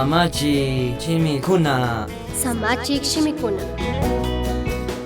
Samachi chimikuna. Samachik shimikuna.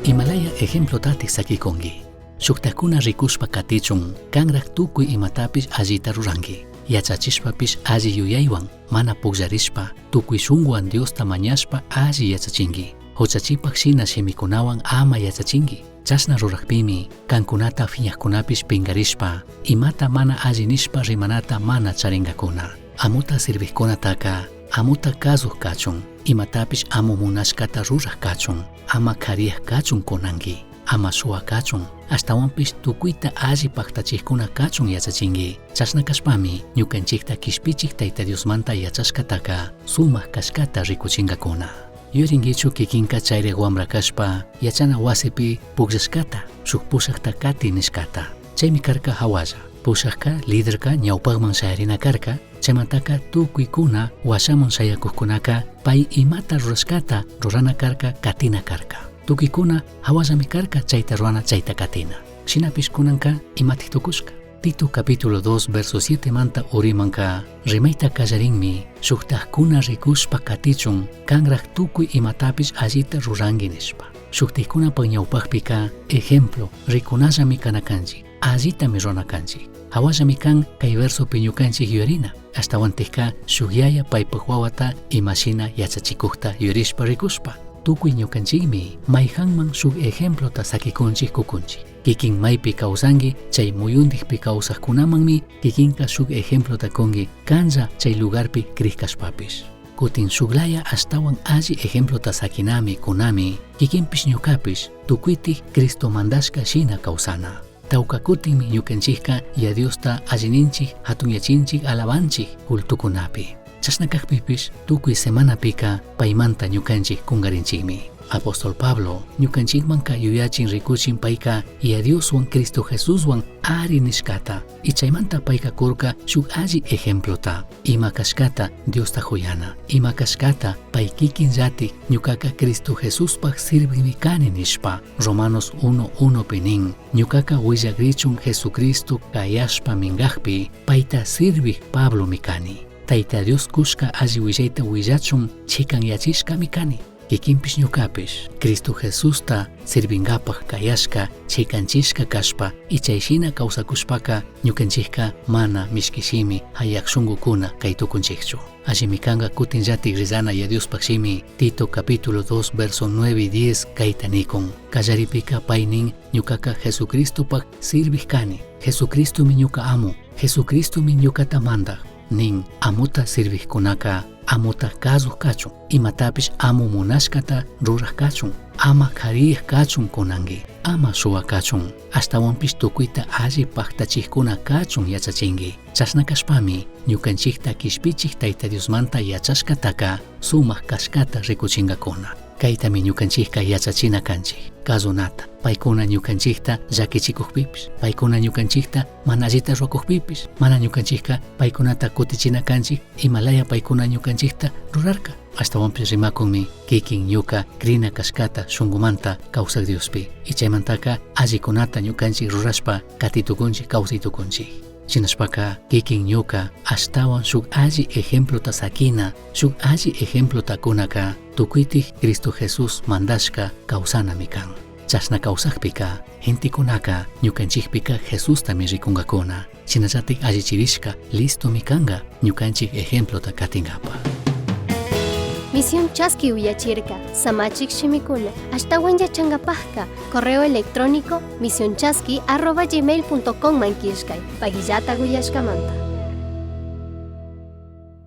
Himalaya ejemplo tatik sakikongi. Shuktakuna rikushpa katichun, kanrak tukuy imatapis allita rurangi. Yachachishpapish alli yuyaywan, mana pugllarishpa, tukuy shunguan Diosta mañashpa alli yachachingi. Huchachipak shina shimikunawan ama yachachingi. Chasna rurakpimi, kankunata fiñaqkunapish pingarishpa, imata mana alli nishpa rimanata mana charingakuna. Amuta sirvikkunataka, amuta kazuq kachun, imatapish amu munashkata rurak kachun, ama kariyak kachun kunangi, ama suwa kachun, ashtawanpish tukuyta alli paktachikuna kachun yachachingi. Chasna kashpami, ñukanchikta kishpichik Tayta Diosmanta yachashkataka, sumaq kashkata rikuchingakuna. Yuringichu kikinka chayri wamra kashpa, yachana wasipi pukllashkata, shuk pushakta kati nishkata. Chaymi karka hawalla, pushakka liderka ñawpaqman shayarina karka, chaymantaka tukuykuna washaman shayakuqkunaka pay imata rurashkata rurana karka katina karka. Tukuykuna hawallami karka chayta rurana chayta katina. Shinapish kunanka imatik tukushka. Tito capítulo 2 verso 7 manta urimanka rimayta kallarinmi shuktajkuna rikushpa katichun kanrak tukuy imatapish allita rurangi nishpa. Shuktikkunapak ñawpaqpika ejemplo rikunallami kanakanchik, allitami runakanchik. Hawallami kan kay versopi ñukanchik yuyarina, ashtawantikka shuk yaya paypak wawata imashina yachachikuqta yurishpa rikushpa. Tukuy ñukanchikmi mayhanman shuk ejemplota sakikunchik kukunchik. Kikin maypi kawsanki chay muyundikpi kawsaqkunamanmi kikinka shuk ejemplota kunki kanlla chay lugarpi krikashpapish. Kutin shuklaya ashtawan alli ejemplota sakinami kunami kikinpish ñukapish tukuytik Cristo mandashka shina kawsana. Tawka kutinmi ñukanchikka ya Diosta allininchik hatunyachinchik alabanchik kultukunapi. Chasna kaqpipish tukuy semanapika paymanta ñukanchik kungarinchikmi. Apóstol Pablo ñukanchikmanka yuyachin rikuchin payka ya Dioswan Cristo Jesuswan ari nishkata y chaymanta payka kurka shuk alli ejemplota ima kashkata Diosta huyana, ima kashkata pay kikinllatik ñukaka Cristo Jesuspak sirvimi kani nishpa. Romanos 1:1 pinin ñukaka willagrichun Jesucristo kayashpa mingaqpi payta sirvik Pablo mikani. Tayta Dios kushka alli willayta willachun chikan yachishka mikani. Kikinpish ñukapish Cristo Jesusta sirvingapaq kayashka chikanchishka kashpa y chayshina kawsakushpaka ñukanchikka mana mishkishimi hayak shunqukuna kay tukunchikchu. Allimi kanqa kutinllatik rizana ya Diospaq shimi Tito capítulo 2 verso 9 y 10 kayta nikun. Kallaripika pay nin ñukaka Jesucristopaq sirviq kani. Jesucristomi ñuka amu, Jesucristomi ñukata mandaq. Nin amuta sirviqkunaka amuta kazuq kachun, imatapish amu munashkata rurak kachun, ama kariyak kachun kunanki, ama suwa kachun, ashtawanpish tukuyta alli paktachikuna kachun yachachinki. Chasna kashpami ñukanchikta kishpichik Tayta Diosmanta yachashkataka sumaq kashkata rikuchingakuna. Kaytami ñukanchikka yachachina kanchik kazunata. Paykuna ñukanchikta llakichikuqpipish, paykuna ñukanchikta mana allita ruwakuqpipish, mana ñukanchikka paykunata kutichina kanchik imalaya paykuna ñukanchikta rurarka. Ashtawanpish rimakunmi kikin ñuka krina kashkata shunqumanta kawsaq Diospi y chaymantaka allikunata ñukanchik rurashpa katitukunchik kawsaytukunchik. Chinashpaka kikin ñuka ashtawan shuk alli ejemplota sakina, shuk alli ejemplota kunaka tukuytik Cristo Jesus mandashka kawsanami kan. Chasna kawsaqpika gentikunaka ñukanchikpika Jesustami rikunkakuna. Chinallatik allichirishka listomi kanqa ñukanchik ejemplota katingapa. Misión Chasqui Uyachirka, Samachik Shimikuna, ashtawan yachangapajka, correo electrónico misionchasqui@gmail.com mankishkay, pagillata guyashkamanta.